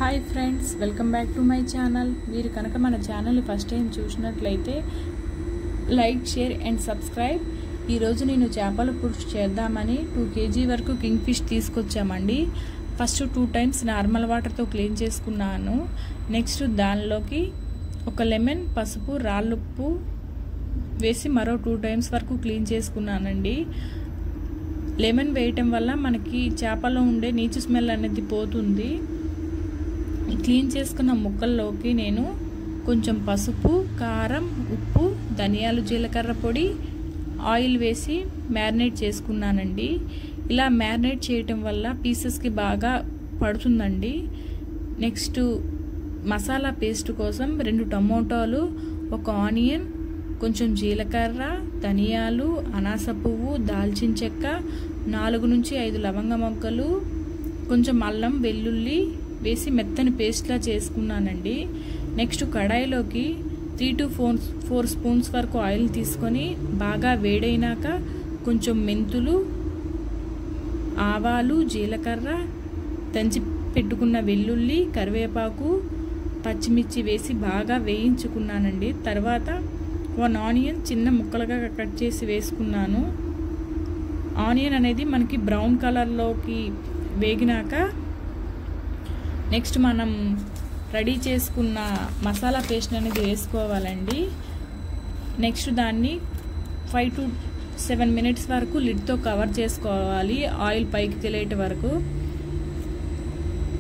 Hi friends, welcome back to my channel. మీరు కనుక మన ఛానల్ని ఫస్ట్ టైం చూసినట్లయితే లైక్, షేర్ అండ్ సబ్స్క్రైబ్. ఈరోజు నేను చేపల పులుసు చేద్దామని 2 kg వరకు కింగ్ ఫిష్ తీసుకొచ్చామండి. ఫస్ట్ 2 times నార్మల్ వాటర్తో క్లీన్ చేసుకున్నాను. నెక్స్ట్ దానిలోకి ఒక లెమన్, పసుపు, రాళ్ళుప్పు వేసి మరో 2 times వరకు క్లీన్ చేసుకున్నానండి. లెమన్ వేయటం వల్ల మనకి చేపలో ఉండే నీచు స్మెల్ అనేది పోతుంది. క్లీన్ చేసుకున్న ముక్కల్లోకి నేను కొంచెం పసుపు, కారం, ఉప్పు, ధనియాలు, జీలకర్ర పొడి, ఆయిల్ వేసి మ్యారినేట్ చేసుకున్నానండి. ఇలా మ్యారినేట్ చేయటం వల్ల పీసెస్కి బాగా పడుతుందండి. నెక్స్ట్ మసాలా పేస్ట్ కోసం 2 టమోటాలు, 1 ఆనియన్, కొంచెం జీలకర్ర, ధనియాలు, అనాస పువ్వు, దాల్చిన చెక్క, 4 నుంచి 5 లవంగ మొగ్గలు, కొంచెం అల్లం, వెల్లుల్లి వేసి మెత్తని పేస్ట్లా చేసుకున్నానండి. నెక్స్ట్ కడాయిలోకి 3 to 4 స్పూన్స్ వరకు ఆయిల్ తీసుకొని బాగా వేడైనాక కొంచెం మెంతులు, ఆవాలు, జీలకర్ర, దంచి పెట్టుకున్న వెల్లుల్లి, కరివేపాకు, పచ్చిమిర్చి వేసి బాగా వేయించుకున్నానండి. తర్వాత 1 ఆనియన్ చిన్న ముక్కలుగా కట్ చేసి వేసుకున్నాను. ఆనియన్ అనేది మనకి బ్రౌన్ కలర్లోకి వేగినాక నెక్స్ట్ మనం రెడీ చేసుకున్న మసాలా పేస్ట్ అనేది వేసుకోవాలండి. నెక్స్ట్ దాన్ని 5 to 7 minutes వరకు లిడ్తో కవర్ చేసుకోవాలి, ఆయిల్ పైకి తెలియట వరకు.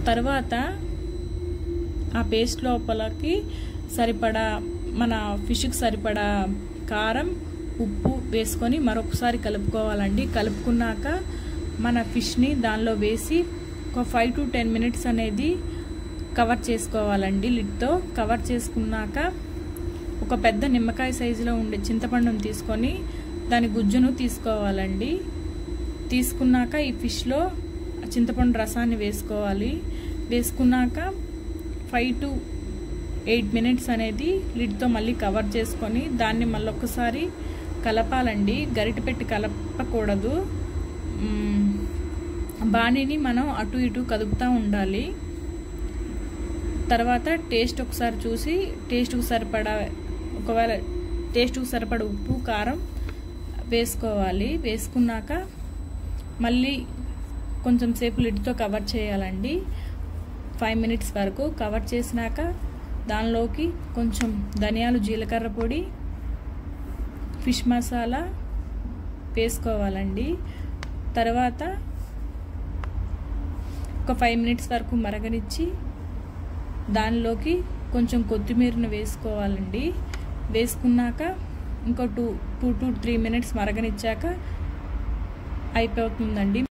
తర్వాత ఆ పేస్ట్ లోపలకి సరిపడా మన ఫిష్కి సరిపడా కారం, ఉప్పు వేసుకొని మరొకసారి కలుపుకోవాలండి. కలుపుకున్నాక మన ఫిష్ని దానిలో వేసి ఒక 5 to 10 minutes అనేది కవర్ చేసుకోవాలండి. లిడ్తో కవర్ చేసుకున్నాక ఒక పెద్ద నిమ్మకాయ సైజులో ఉండే చింతపండును తీసుకొని దాని గుజ్జును తీసుకోవాలండి. తీసుకున్నాక ఈ ఫిష్లో చింతపండు రసాన్ని వేసుకోవాలి. వేసుకున్నాక 5 to 8 minutes అనేది లిడ్తో మళ్ళీ కవర్ చేసుకొని దాన్ని మళ్ళొకసారి కలపాలండి. గరిటె పెట్టి కలపకూడదు. బాణీని మనం అటు ఇటు కదుపుతూ ఉండాలి. తర్వాత టేస్ట్ ఒకసారి చూసి టేస్ట్కు సరిపడా ఒకవేళ టేస్ట్కు సరిపడా ఉప్పు, కారం వేసుకోవాలి. వేసుకున్నాక మళ్ళీ కొంచెం సేపు లిడ్తో కవర్ చేయాలండి. 5 minutes వరకు కవర్ చేసినాక దానిలోకి కొంచెం ధనియాలు, జీలకర్ర పొడి, ఫిష్ మసాలా వేసుకోవాలండి. తర్వాత ఒక 5 minutes వరకు మరగనిచ్చి దానిలోకి కొంచెం కొత్తిమీరను వేసుకోవాలండి. వేసుకున్నాక ఇంకో 2 to 3 minutes మరగనిచ్చాక అయిపోతుందండి.